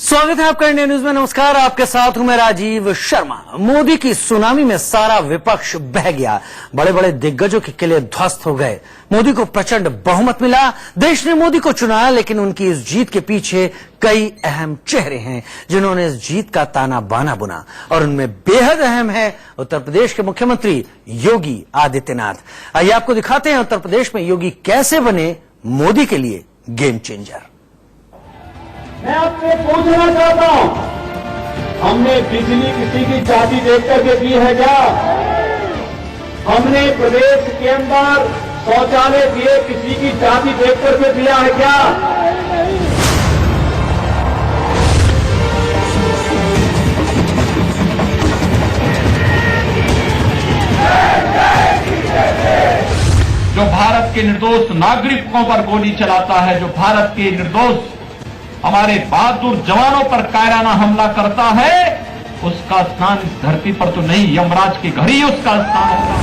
स्वागत है आपका इंडिया न्यूज में। नमस्कार, आपके साथ हूं मैं राजीव शर्मा। मोदी की सुनामी में सारा विपक्ष बह गया, बड़े बड़े दिग्गजों के किले ध्वस्त हो गए। मोदी को प्रचंड बहुमत मिला, देश ने मोदी को चुना, लेकिन उनकी इस जीत के पीछे कई अहम चेहरे हैं जिन्होंने इस जीत का ताना बाना बुना, और उनमें बेहद अहम है उत्तर प्रदेश के मुख्यमंत्री योगी आदित्यनाथ। आइए आपको दिखाते हैं उत्तर प्रदेश में योगी कैसे बने मोदी के लिए गेम चेंजर। मैं आपसे पूछना चाहता हूं, हमने बिजली किसी की चाबी देख करके दी है क्या? हमने प्रदेश के अंदर शौचालय दिए किसी की चाबी देख करके दिया है क्या? जो भारत के निर्दोष नागरिकों पर गोली चलाता है, जो भारत के निर्दोष हमारे बहादुर जवानों पर कायराना हमला करता है, उसका स्थान इस धरती पर तो नहीं, यमराज के घर ही उसका स्थान होगा।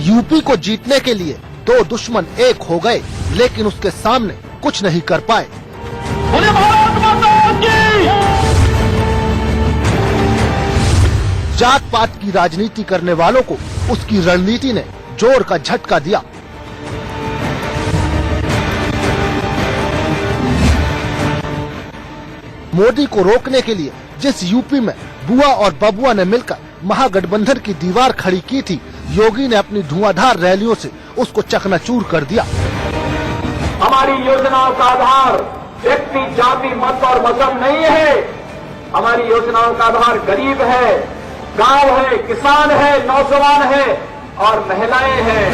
यूपी को जीतने के लिए दो दुश्मन एक हो गए, लेकिन उसके सामने कुछ नहीं कर पाए। बोले भारत माता की! जात पात की राजनीति करने वालों को उसकी रणनीति ने जोर का झटका दिया। मोदी को रोकने के लिए जिस यूपी में बुआ और बबुआ ने मिलकर महागठबंधन की दीवार खड़ी की थी, योगी ने अपनी धुआंधार रैलियों से उसको चकनाचूर कर दिया। हमारी योजनाओं का आधार व्यक्ति, जाति, मत और मजहब नहीं है। हमारी योजनाओं का आधार गरीब है, गांव है, किसान है, नौजवान है और महिलाएं हैं।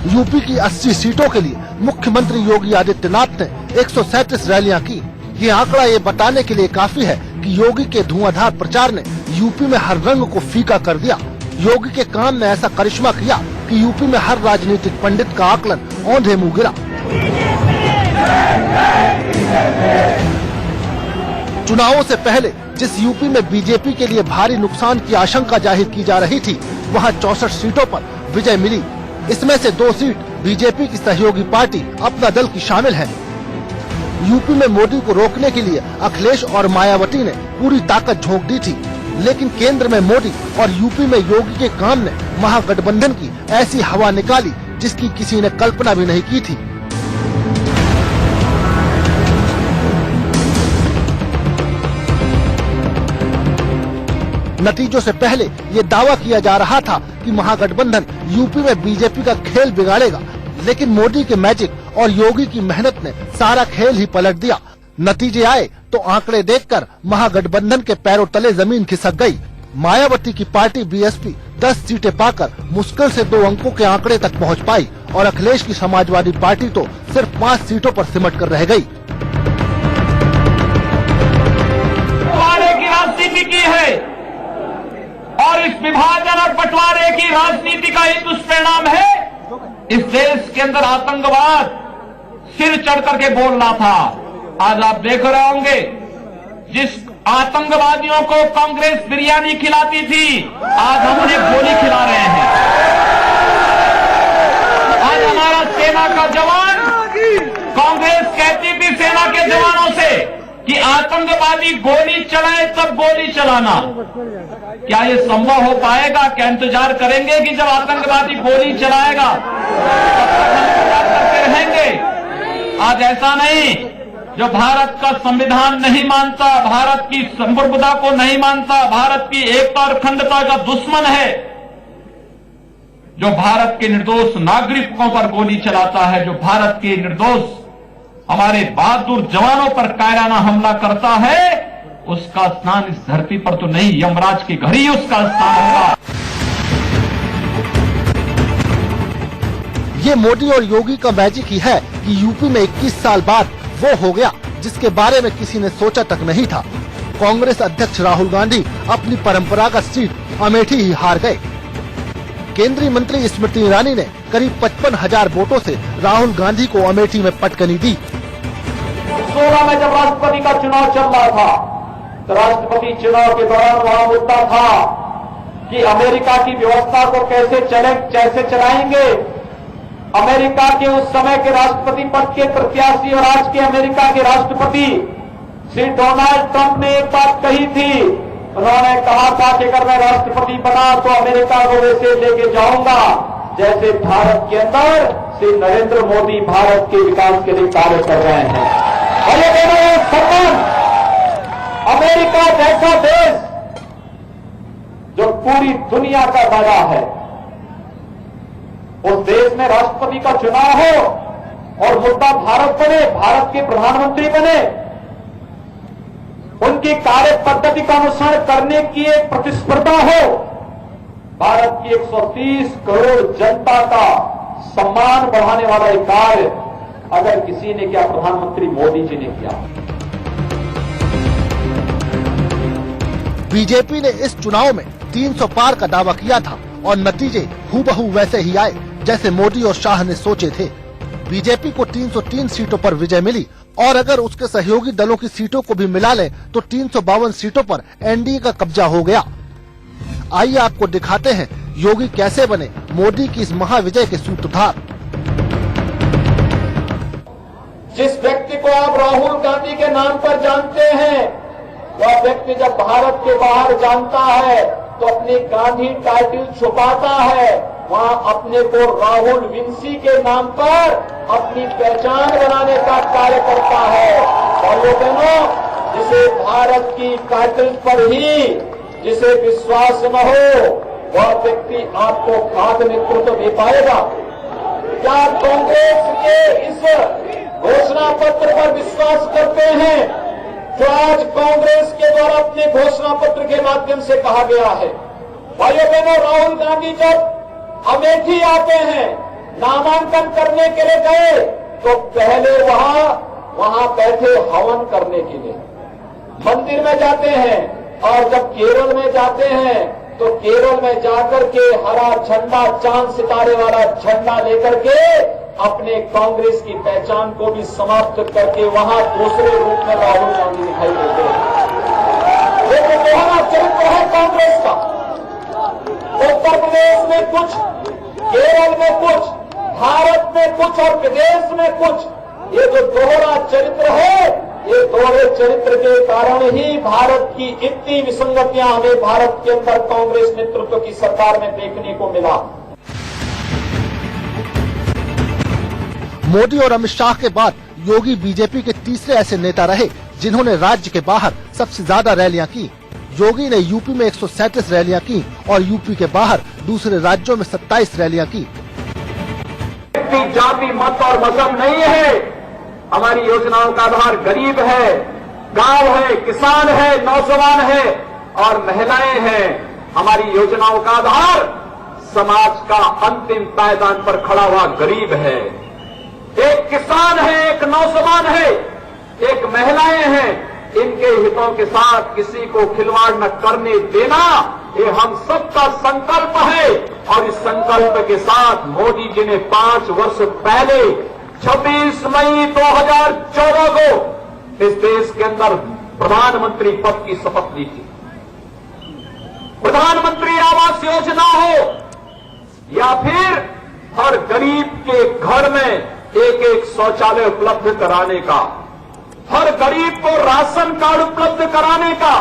यूपी की 80 सीटों के लिए मुख्यमंत्री योगी आदित्यनाथ ने 137 रैलियां की। ये आंकड़ा ये बताने के लिए काफी है कि योगी के धुआंधार प्रचार ने यूपी में हर रंग को फीका कर दिया। योगी के काम ने ऐसा करिश्मा किया कि यूपी में हर राजनीतिक पंडित का आकलन औंधे मुंह गिरा। चुनावों से पहले जिस यूपी में बीजेपी के लिए भारी नुकसान की आशंका जाहिर की जा रही थी, वहां 64 सीटों पर विजय मिली। इसमें से 2 सीट बीजेपी की सहयोगी पार्टी अपना दल की शामिल है। यूपी में मोदी को रोकने के लिए अखिलेश और मायावती ने पूरी ताकत झोंक दी थी, लेकिन केंद्र में मोदी और यूपी में योगी के काम ने महागठबंधन की ऐसी हवा निकाली जिसकी किसी ने कल्पना भी नहीं की थी। नतीजों से पहले ये दावा किया जा रहा था कि महागठबंधन यूपी में बीजेपी का खेल बिगाड़ेगा, लेकिन मोदी के मैजिक और योगी की मेहनत ने सारा खेल ही पलट दिया। नतीजे आए तो आंकड़े देखकर महागठबंधन के पैरों तले जमीन खिसक गई। मायावती की पार्टी बीएसपी 10 सीटें पाकर मुश्किल से 2 अंकों के आंकड़े तक पहुंच पाई, और अखिलेश की समाजवादी पार्टी तो सिर्फ 5 सीटों पर सिमट कर रह गई। की राजनीति की है और इस विभाजन और बंटवारे की राजनीति का ही दुष्परिणाम है। इस देश के अंदर आतंकवाद सिर चढ़ करके बोल रहा था। आज आप देख रहे होंगे, जिस आतंकवादियों को कांग्रेस बिरयानी खिलाती थी, आज हम उन्हें गोली खिला रहे हैं। आज हमारा सेना का जवान, कांग्रेस कहती थी सेना के जवानों से कि आतंकवादी गोली चलाए तब गोली चलाना। क्या ये संभव हो पाएगा? क्या इंतजार करेंगे कि जब आतंकवादी गोली चलाएगा तब तक हम इंतजार करते रहेंगे? आज ऐसा नहीं। जो भारत का संविधान नहीं मानता, भारत की संप्रभुता को नहीं मानता, भारत की एकता और अखंडता का दुश्मन है, जो भारत के निर्दोष नागरिकों पर गोली चलाता है, जो भारत के निर्दोष हमारे बहादुर जवानों पर कायराना हमला करता है, उसका स्थान इस धरती पर तो नहीं, यमराज के घर ही उसका स्थान होगा। ये मोदी और योगी का मैजिक ही है कि यूपी में 21 साल बाद वो हो गया जिसके बारे में किसी ने सोचा तक नहीं था। कांग्रेस अध्यक्ष राहुल गांधी अपनी परंपरागत सीट अमेठी ही हार गए। केंद्रीय मंत्री स्मृति ईरानी ने करीब 55,000 वोटों से राहुल गांधी को अमेठी में पटकनी दी। 16 में जब राष्ट्रपति का चुनाव चल रहा था, तो राष्ट्रपति चुनाव के दौरान वहां मुद्दा था कि अमेरिका की व्यवस्था को कैसे चलाएंगे। अमेरिका के उस समय के राष्ट्रपति पद के प्रत्याशी और आज के अमेरिका के राष्ट्रपति श्री डोनाल्ड ट्रंप ने एक बात कही थी। उन्होंने कहा था कि अगर मैं राष्ट्रपति बना तो अमेरिका को वैसे लेके जाऊंगा जैसे भारत के अंदर श्री नरेंद्र मोदी भारत के विकास के लिए कार्य कर रहे हैं। और ये दोनों सम्मान अमेरिका जैसा देश जो पूरी दुनिया का दादा है, उस देश में राष्ट्रपति का चुनाव हो और मुद्दा भारत बने, भारत के प्रधानमंत्री बने, उनकी कार्य पद्धति का अनुसरण करने की एक प्रतिस्पर्धा हो, भारत की 130 करोड़ जनता का सम्मान बढ़ाने वाला एक कार्य अगर किसी ने किया, प्रधानमंत्री मोदी जी ने किया। बीजेपी ने इस चुनाव में 300 पार का दावा किया था और नतीजे हूबहू वैसे ही आए जैसे मोदी और शाह ने सोचे थे। बीजेपी को 303 सीटों पर विजय मिली और अगर उसके सहयोगी दलों की सीटों को भी मिला ले तो 352 सीटों पर एनडीए का कब्जा हो गया। आइए आपको दिखाते हैं योगी कैसे बने मोदी की इस महाविजय के सूत्रधार। जिस व्यक्ति को आप राहुल गांधी के नाम पर जानते हैं, वह व्यक्ति जब भारत के बाहर जानता है तो अपनी गांधी टाइटल छुपाता है, वहां अपने को राहुल विंसी के नाम पर अपनी पहचान बनाने का कार्य करता है। और बहनों, जिसे भारत की टाइटल पर ही जिसे विश्वास न हो, वह व्यक्ति आपको खाद नेतृत्व दे पाएगा क्या? कांग्रेस के इस घोषणा पत्र पर विश्वास करते हैं जो आज कांग्रेस के द्वारा अपने घोषणा पत्र के माध्यम से कहा गया है। भाइयों बहनों, राहुल गांधी जब अमेठी आते हैं, नामांकन करने के लिए गए तो पहले वहां बैठे हवन करने के लिए मंदिर में जाते हैं, और जब केरल में जाते हैं तो केरल में जाकर के हरा झंडा, चांद सितारे वाला झंडा लेकर के अपने कांग्रेस की पहचान को भी समाप्त करके वहां दूसरे रूप में राहुल गांधी दिखाई देते हैं। ये तो दोहरा चरित्र है कांग्रेस का। उत्तर प्रदेश में कुछ, केरल में कुछ, भारत में कुछ और विदेश में कुछ। ये जो दोहरा चरित्र है, ये दोहरे चरित्र के कारण ही भारत की इतनी विसंगतियां हमें भारत के अंदर कांग्रेस नेतृत्व की सरकार में देखने को मिला। मोदी और अमित शाह के बाद योगी बीजेपी के तीसरे ऐसे नेता रहे जिन्होंने राज्य के बाहर सबसे ज्यादा रैलियां की। योगी ने यूपी में 137 रैलियां की और यूपी के बाहर दूसरे राज्यों में 27 रैलियां की। जाति, मत और मजहब नहीं है, हमारी योजनाओं का आधार गरीब है, गांव है, किसान है, नौजवान है और महिलाएं हैं। हमारी योजनाओं का आधार समाज का अंतिम पायदान पर खड़ा हुआ गरीब है। एक किसान है, एक नौजवान है, एक महिलाएं हैं। इनके हितों के साथ किसी को खिलवाड़ न करने देना, ये हम सबका संकल्प है। और इस संकल्प के साथ मोदी जी ने 5 वर्ष पहले 26 मई 2014 को इस देश के अंदर प्रधानमंत्री पद की शपथ ली थी। प्रधानमंत्री आवास योजना हो या फिर हर गरीब के घर में एक शौचालय उपलब्ध कराने का, हर गरीब को राशन कार्ड उपलब्ध कराने का,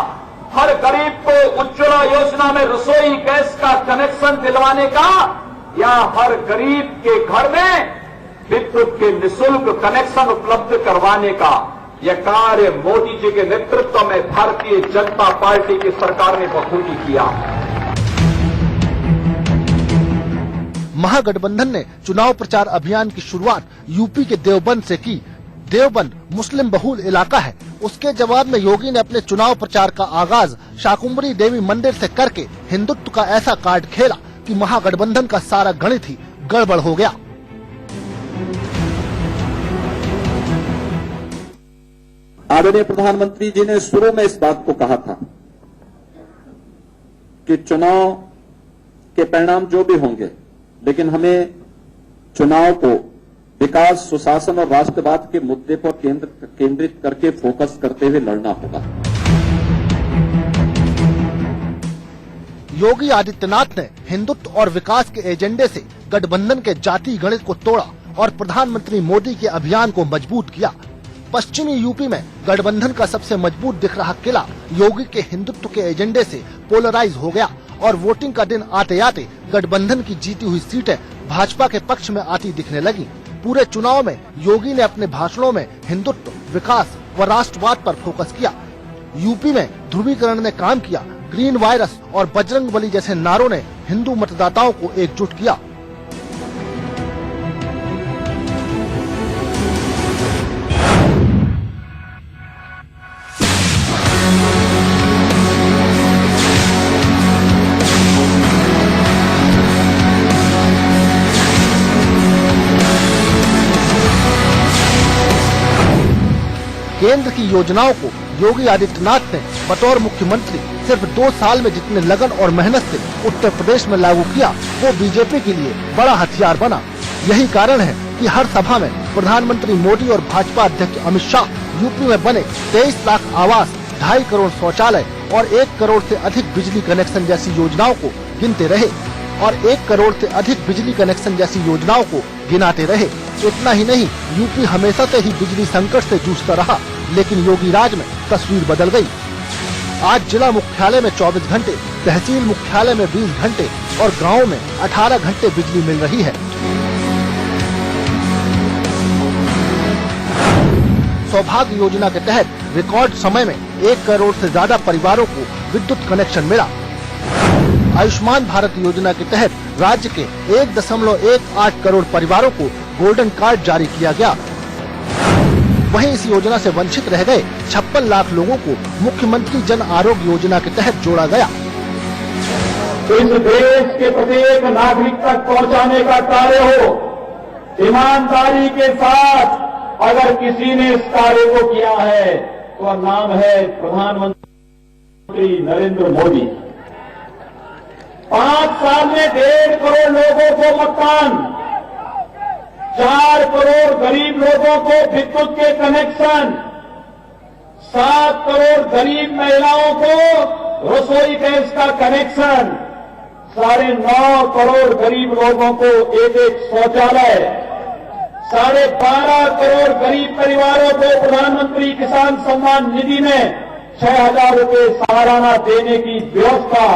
हर गरीब को उज्ज्वला योजना में रसोई गैस का कनेक्शन दिलवाने का, या हर गरीब के घर में विद्युत के निःशुल्क कनेक्शन उपलब्ध करवाने का, यह कार्य मोदी जी के नेतृत्व में भारतीय जनता पार्टी की सरकार ने बखूबी किया। महागठबंधन ने चुनाव प्रचार अभियान की शुरुआत यूपी के देवबंद से की। देवबंद मुस्लिम बहुल इलाका है। उसके जवाब में योगी ने अपने चुनाव प्रचार का आगाज शाकुंभरी देवी मंदिर से करके हिंदुत्व का ऐसा कार्ड खेला कि महागठबंधन का सारा गणित ही गड़बड़ हो गया। आदरणीय प्रधानमंत्री जी ने शुरू में इस बात को कहा था कि चुनाव के परिणाम जो भी होंगे, लेकिन हमें चुनाव को विकास, सुशासन और राष्ट्रवाद के मुद्दे पर केंद्रित करके फोकस करते हुए लड़ना होगा। योगी आदित्यनाथ ने हिंदुत्व और विकास के एजेंडे से गठबंधन के जाति गणित को तोड़ा और प्रधानमंत्री मोदी के अभियान को मजबूत किया। पश्चिमी यूपी में गठबंधन का सबसे मजबूत दिख रहा किला योगी के हिंदुत्व के एजेंडे से पोलराइज हो गया और वोटिंग का दिन आते आते गठबंधन की जीती हुई सीटें भाजपा के पक्ष में आती दिखने लगी। पूरे चुनाव में योगी ने अपने भाषणों में हिंदुत्व, विकास व राष्ट्रवाद पर फोकस किया। यूपी में ध्रुवीकरण ने काम किया। ग्रीन वायरस और बजरंगबली जैसे नारों ने हिंदू मतदाताओं को एकजुट किया। केंद्र की योजनाओं को योगी आदित्यनाथ ने बतौर मुख्यमंत्री सिर्फ 2 साल में जितने लगन और मेहनत से उत्तर प्रदेश में लागू किया, वो बीजेपी के लिए बड़ा हथियार बना। यही कारण है कि हर सभा में प्रधानमंत्री मोदी और भाजपा अध्यक्ष अमित शाह यूपी में बने 23 लाख आवास, 2.5 करोड़ शौचालय और 1 करोड़ से अधिक बिजली कनेक्शन जैसी योजनाओं को गिनते रहे और 1 करोड़ से अधिक बिजली कनेक्शन जैसी योजनाओं को गिनाते रहे। इतना ही नहीं, यूपी हमेशा से ही बिजली संकट से जूझता रहा, लेकिन योगी राज में तस्वीर बदल गई। आज जिला मुख्यालय में 24 घंटे, तहसील मुख्यालय में 20 घंटे और गाँव में 18 घंटे बिजली मिल रही है। सौभाग्य योजना के तहत रिकॉर्ड समय में 1 करोड़ से ज्यादा परिवारों को विद्युत कनेक्शन मिला। आयुष्मान भारत योजना के तहत राज्य के 1.18 करोड़ परिवारों को गोल्डन कार्ड जारी किया गया। वहीं इस योजना से वंचित रह गए 56 लाख लोगों को मुख्यमंत्री जन आरोग्य योजना के तहत जोड़ा गया। इस देश के प्रत्येक नागरिक तक पहुंचाने का कार्य हो, ईमानदारी के साथ अगर किसी ने इस कार्य को किया है तो नाम है प्रधानमंत्री नरेंद्र मोदी। 5 साल में 1.5 करोड़ लोगों को मकान, 4 करोड़ गरीब लोगों को विद्युत के कनेक्शन, 7 करोड़ गरीब महिलाओं को रसोई गैस का कनेक्शन, 9.5 करोड़ गरीब लोगों को एक शौचालय, 12.5 करोड़ गरीब परिवारों को प्रधानमंत्री किसान सम्मान निधि में 6,000 रुपए सालाना देने की व्यवस्था,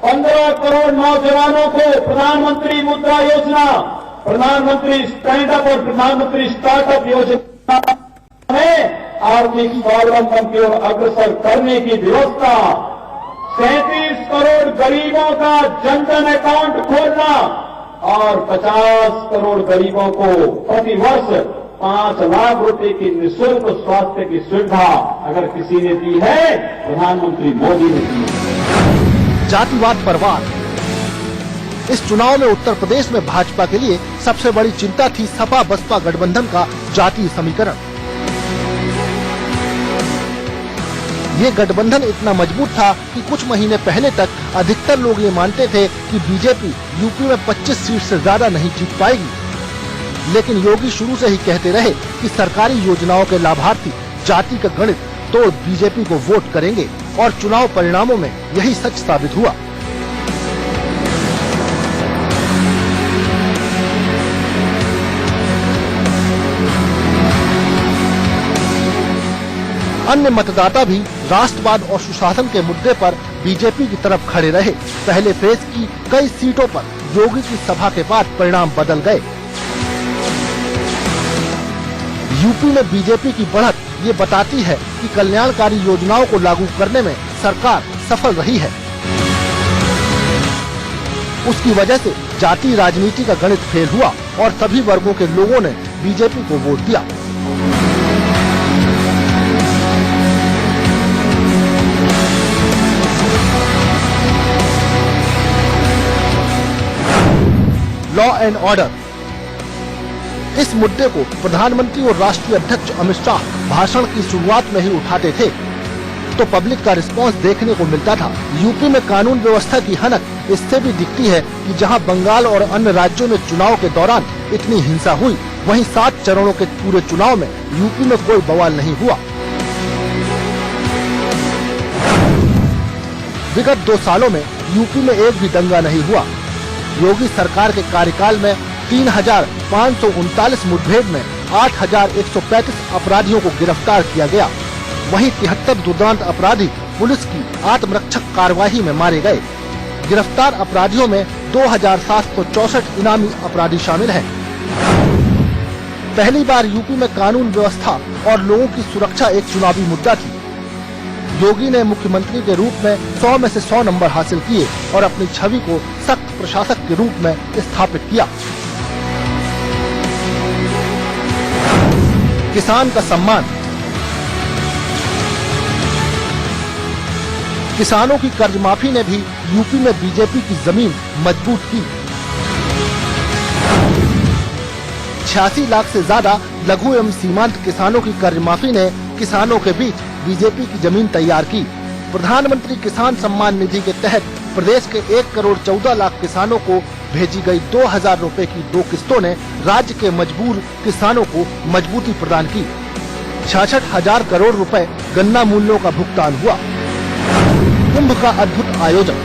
15 करोड़ नौजवानों को प्रधानमंत्री मुद्रा योजना, प्रधानमंत्री स्टैंड अप और प्रधानमंत्री स्टार्टअप योजना में आर्थिक स्वावलंबन की ओर अग्रसर करने की व्यवस्था, 37 करोड़ गरीबों का जनधन अकाउंट खोलना और 50 करोड़ गरीबों को प्रति वर्ष 5 लाख रुपए की निःशुल्क स्वास्थ्य की सुविधा अगर किसी ने दी है, प्रधानमंत्री मोदी ने दी है। जातिवाद पर वार। इस चुनाव में उत्तर प्रदेश में भाजपा के लिए सबसे बड़ी चिंता थी सपा बसपा गठबंधन का जातीय समीकरण। ये गठबंधन इतना मजबूत था कि कुछ महीने पहले तक अधिकतर लोग ये मानते थे कि बीजेपी यूपी में 25 सीट से ज्यादा नहीं जीत पाएगी। लेकिन योगी शुरू से ही कहते रहे कि सरकारी योजनाओं के लाभार्थी जाति का गणित तोड़ बीजेपी को वोट करेंगे और चुनाव परिणामों में यही सच साबित हुआ। अन्य मतदाता भी राष्ट्रवाद और सुशासन के मुद्दे पर बीजेपी की तरफ खड़े रहे। पहले फेज की कई सीटों पर योगी की सभा के बाद परिणाम बदल गए। यूपी में बीजेपी की बढ़त ये बताती है कि कल्याणकारी योजनाओं को लागू करने में सरकार सफल रही है। उसकी वजह से जाति राजनीति का गणित फेल हुआ और सभी वर्गों के लोगों ने बीजेपी को वोट दिया। Law and order. इस मुद्दे को प्रधानमंत्री और राष्ट्रीय अध्यक्ष अमित शाह भाषण की शुरुआत में ही उठाते थे तो पब्लिक का रिस्पांस देखने को मिलता था। यूपी में कानून व्यवस्था की हनक इससे भी दिखती है कि जहां बंगाल और अन्य राज्यों में चुनाव के दौरान इतनी हिंसा हुई, वहीं 7 चरणों के पूरे चुनाव में यूपी में कोई बवाल नहीं हुआ। विगत 2 सालों में यूपी में एक भी दंगा नहीं हुआ। योगी सरकार के कार्यकाल में 3,539 मुठभेड़ में 8,135 अपराधियों को गिरफ्तार किया गया। वहीं 73 दुर्दांत अपराधी पुलिस की आत्मरक्षक कार्यवाही में मारे गए। गिरफ्तार अपराधियों में 2,764 इनामी अपराधी शामिल हैं। पहली बार यूपी में कानून व्यवस्था और लोगों की सुरक्षा एक चुनावी मुद्दा थी। योगी ने मुख्यमंत्री के रूप में 100 में से 100 नंबर हासिल किए और अपनी छवि को सख्त प्रशासक के रूप में स्थापित किया। किसान का सम्मान। किसानों की कर्ज माफी ने भी यूपी में बीजेपी की जमीन मजबूत की। 86 लाख से ज्यादा लघु एवं सीमांत किसानों की कर्ज माफी ने किसानों के बीच बीजेपी की जमीन तैयार की। प्रधानमंत्री किसान सम्मान निधि के तहत प्रदेश के 1 करोड़ 14 लाख किसानों को भेजी गई 2,000 रुपए की 2 किस्तों ने राज्य के मजबूर किसानों को मजबूती प्रदान की। 66,000 करोड़ रुपए गन्ना मूल्यों का भुगतान हुआ। कुंभ का अद्भुत आयोजन।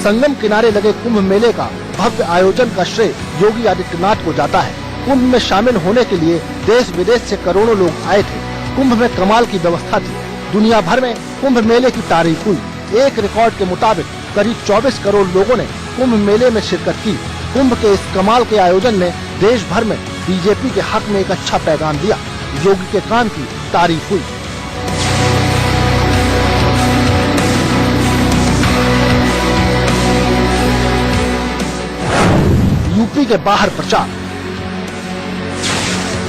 संगम किनारे लगे कुंभ मेले का भव्य आयोजन का श्रेय योगी आदित्यनाथ को जाता है। कुंभ में शामिल होने के लिए देश विदेश से करोड़ों लोग आए थे। कुंभ में कमाल की व्यवस्था थी। दुनिया भर में कुंभ मेले की तारीफ हुई। एक रिकॉर्ड के मुताबिक करीब 24 करोड़ लोगों ने कुंभ मेले में शिरकत की। कुंभ के इस कमाल के आयोजन ने देश भर में बीजेपी के हक में एक अच्छा पैगाम दिया। योगी के काम की तारीफ हुई। यूपी के बाहर प्रचार।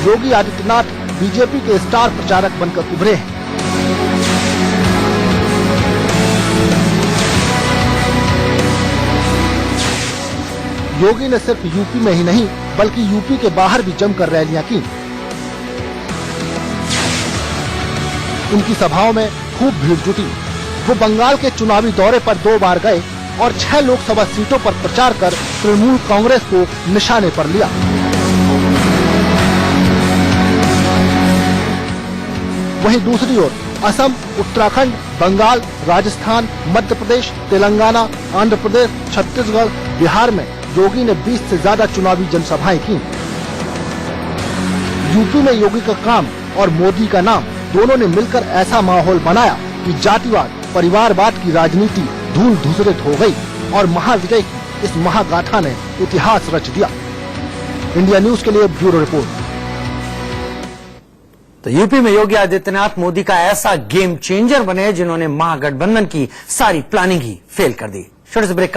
योगी आदित्यनाथ बीजेपी के स्टार प्रचारक बनकर उभरे हैं। योगी ने सिर्फ यूपी में ही नहीं बल्कि यूपी के बाहर भी जमकर रैलियां की। उनकी सभाओं में खूब भीड़ जुटी। वो बंगाल के चुनावी दौरे पर 2 बार गए और 6 लोकसभा सीटों पर प्रचार कर तृणमूल कांग्रेस को निशाने पर लिया। वहीं दूसरी ओर असम, उत्तराखंड, बंगाल, राजस्थान, मध्य प्रदेश, तेलंगाना, आंध्र प्रदेश, छत्तीसगढ़, बिहार में योगी ने 20 से ज्यादा चुनावी जनसभाएं की। यूपी में योगी का काम और मोदी का नाम दोनों ने मिलकर ऐसा माहौल बनाया कि जातिवाद, परिवारवाद की राजनीति धूल धूसरित हो गई और महाविजय की इस महागाथा ने इतिहास रच दिया। इंडिया न्यूज के लिए ब्यूरो रिपोर्ट। तो यूपी में योगी आदित्यनाथ मोदी का ऐसा गेम चेंजर बने जिन्होंने महागठबंधन की सारी प्लानिंग ही फेल कर दी। छोटे से ब्रेक